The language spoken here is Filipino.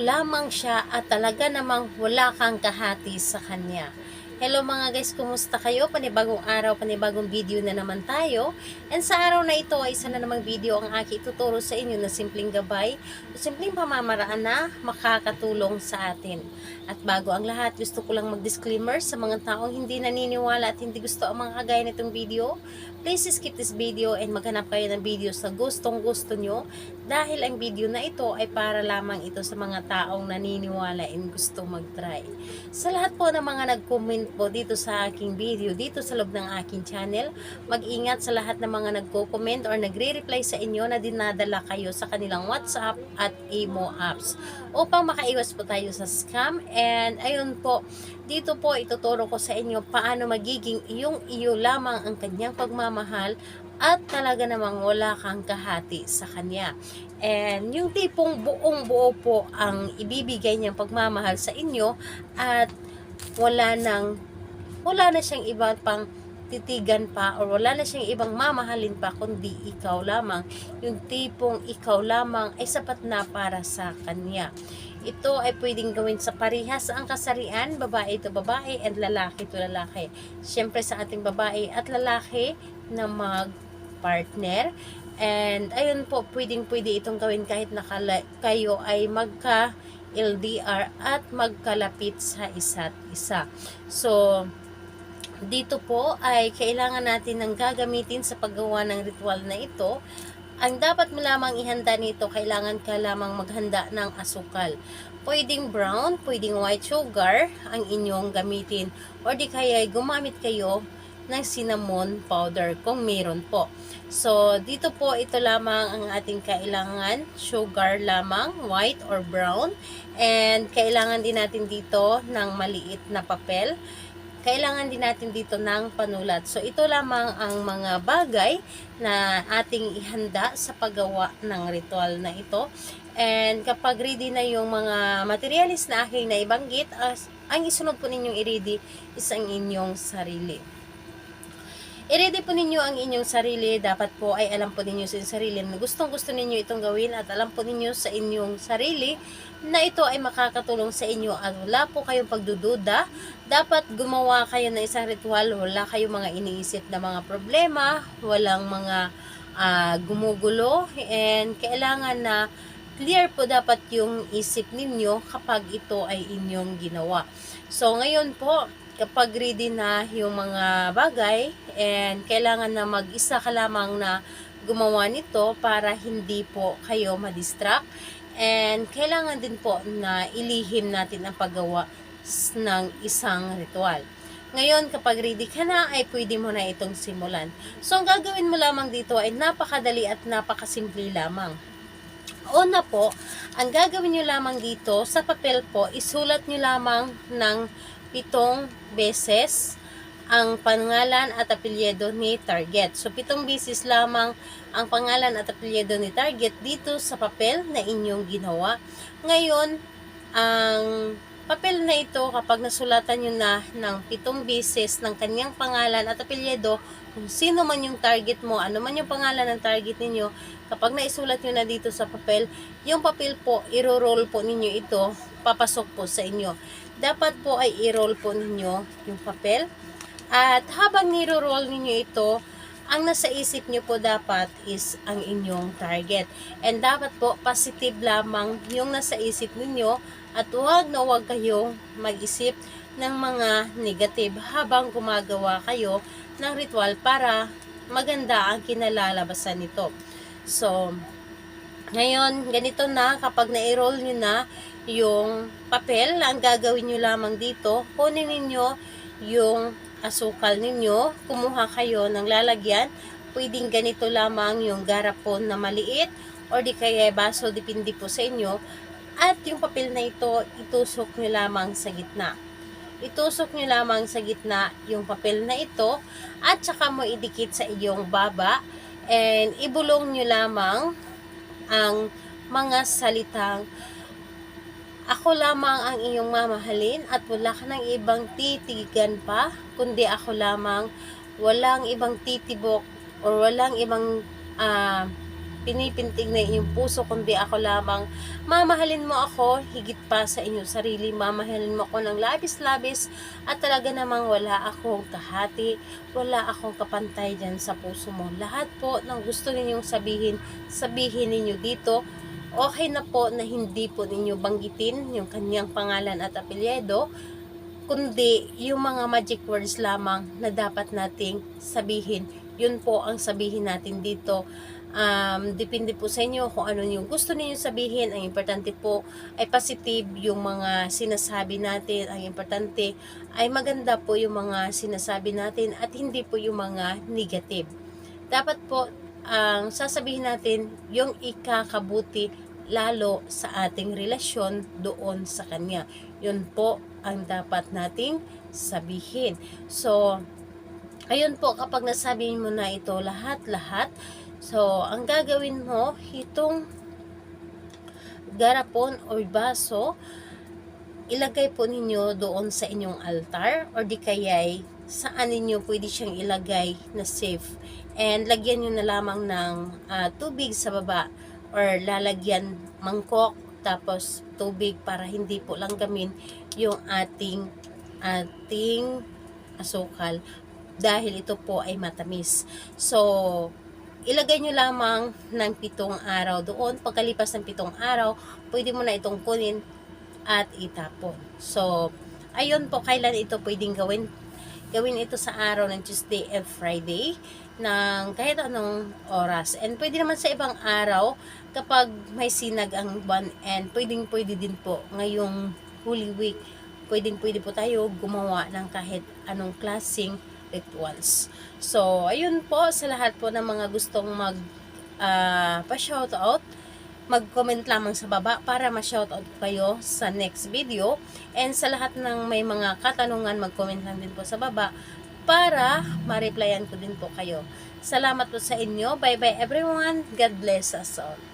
lamang siya at talaga namang wala kang kahati sa kanya. Hello mga guys, kumusta kayo? Panibagong araw, panibagong video na naman tayo. And sa araw na ito ay isa na namang video ang aking ituturo sa inyo na simpleng gabay o simpleng pamamaraan na makakatulong sa atin. At bago ang lahat, gusto ko lang mag-disclaimer sa mga taong hindi naniniwala at hindi gusto ang mga kagaya nitong video. Please skip this video and maghanap kayo ng video sa gustong gusto nyo dahil ang video na ito ay para lamang ito sa mga taong naniniwala and gusto mag-try. Sa lahat po ng mga nag-comment po dito sa aking video, dito sa loob ng aking channel, mag-ingat sa lahat ng mga nagko-comment or nagre-reply sa inyo na dinadala kayo sa kanilang WhatsApp at Imo apps upang makaiwas po tayo sa scam. And ayun po, dito po ituturo ko sa inyo paano magiging iyo lamang ang kanyang pagmamahal at talaga namang wala kang kahati sa kanya. And yung tipong buong buo po ang ibibigay niyang pagmamahal sa inyo at wala na siyang iba pang titigan pa or wala na siyang ibang mamahalin pa kundi ikaw lamang. Yung tipong ikaw lamang ay sapat na para sa kanya. Ito ay pwedeng gawin sa parehas ang kasarian, babae to babae and lalaki to lalaki. Siyempre sa ating babae at lalaki na mag-partner. And ayun po, pwedeng-pwede itong gawin kahit kayo ay LDR at magkalapit sa isa't isa. So, dito po ay kailangan natin ng gagamitin sa paggawa ng ritual na ito. Ang dapat mo lamang ihanda nito, kailangan ka lamang maghanda ng asukal. Pwedeng brown, pwedeng white sugar ang inyong gamitin. Or di kaya gumamit kayo ng cinnamon powder kung meron po. So, dito po ito lamang ang ating kailangan. Sugar lamang, white or brown. And kailangan din natin dito ng maliit na papel. Kailangan din natin dito ng panulat. So, ito lamang ang mga bagay na ating ihanda sa paggawa ng ritual na ito. And kapag ready na yung mga materialis na aking naibanggit, ang isunod po ninyong i-ready is ang inyong sarili. I-ready po ninyo ang inyong sarili. Dapat po ay alam po ninyo sa inyong sarili na gustong gusto ninyo itong gawin at alam po ninyo sa inyong sarili na ito ay makakatulong sa inyo at wala po kayong pagdududa. Dapat gumawa kayo ng isang ritual, wala kayong mga iniisip na mga problema, walang mga gumugulo, and kailangan na clear po dapat yung isip ninyo kapag ito ay inyong ginawa. So ngayon po, kapag ready na yung mga bagay and kailangan na mag-isa ka lamang na gumawa nito para hindi po kayo madistract, and kailangan din po na ilihim natin ang paggawa ng isang ritual. Ngayon, kapag ready ka na, ay pwede mo na itong simulan. So, ang gagawin mo lamang dito ay napakadali at napakasimple lamang. Una po, ang gagawin nyo lamang dito sa papel po, isulat nyo lamang ng 7 beses ang pangalan at apelyido ni target. So, 7 beses lamang ang pangalan at apelyido ni target dito sa papel na inyong ginawa. Ngayon, ang papel na ito, kapag nasulatan nyo na ng 7 beses ng kanyang pangalan at apelyido, kung sino man yung target mo, ano man yung pangalan ng target ninyo, kapag naisulat nyo na dito sa papel, yung papel po, iro-roll po ninyo ito, papasok po sa inyo. Dapat po ay i-roll po ninyo yung papel. At habang niro-roll ninyo ito, ang nasa isip nyo po dapat is ang inyong target. And dapat po positive lamang yung nasa isip ninyo at huwag na huwag kayong mag-isip ng mga negative habang gumagawa kayo ng ritual para maganda ang kinalalabasan nito. So, ngayon, ganito na, kapag na-roll nyo na yung papel, ang gagawin nyo lamang dito, kunin ninyo yung asukal ninyo, kumuha kayo ng lalagyan, pwedeng ganito lamang yung garapon na maliit, or di kaya baso, depende po sa inyo, at yung papel na ito, itusok nyo lamang sa gitna. Itusok nyo lamang sa gitna yung papel na ito, at saka mo idikit sa iyong baba, and ibulong nyo lamang ang mga salitang, ako lamang ang iyong mamahalin at wala ka ng ibang titigan pa, kundi ako lamang, walang ibang titibok or walang ibang pinipintig na iyong puso, kundi ako lamang. Mamahalin mo ako higit pa sa inyong sarili. Mamahalin mo ako ng labis-labis at talaga namang wala akong kahati, wala akong kapantay dyan sa puso mo. Lahat po ng gusto ninyong sabihin, sabihin ninyo dito. Okay na po na hindi po ninyo banggitin yung kanyang pangalan at apelyido, kundi yung mga magic words lamang na dapat nating sabihin. Yun po ang sabihin natin dito. Depende po sa inyo kung ano yung gusto niyo sabihin. Ang importante po ay positive yung mga sinasabi natin. Ang importante ay maganda po yung mga sinasabi natin at hindi po yung mga negative. Dapat po ang sasabihin natin yung ikakabuti lalo sa ating relasyon doon sa kanya. Yun po ang dapat nating sabihin. So, ayun po, kapag nasabi mo na ito lahat-lahat, so, ang gagawin mo, itong garapon o baso, ilagay po ninyo doon sa inyong altar or di kaya'y saan ninyo pwede siyang ilagay na safe. And lagyan nyo na lamang ng tubig sa baba or lalagyan mangkok tapos tubig para hindi po langgamin yung ating asukal dahil ito po ay matamis. So, ilagay nyo lamang ng 7 araw doon. Pagkalipas ng 7 araw, pwede mo na itong kunin at itapon. So, ayun po, kailan ito pwedeng gawin? Gawin ito sa araw ng Tuesday and Friday ng kahit anong oras. And pwede naman sa ibang araw kapag may sinag ang buwan, and pwede din po ngayong Holy Week. Pwede po tayo gumawa ng kahit anong klaseng rituals. So, ayun po sa lahat po ng mga gustong pa-shoutout, mag-comment lamang sa baba para ma-shoutout kayo sa next video. And sa lahat ng may mga katanungan, mag-comment lang din po sa baba para ma-replyan ko din po kayo. Salamat po sa inyo. Bye-bye everyone. God bless us all.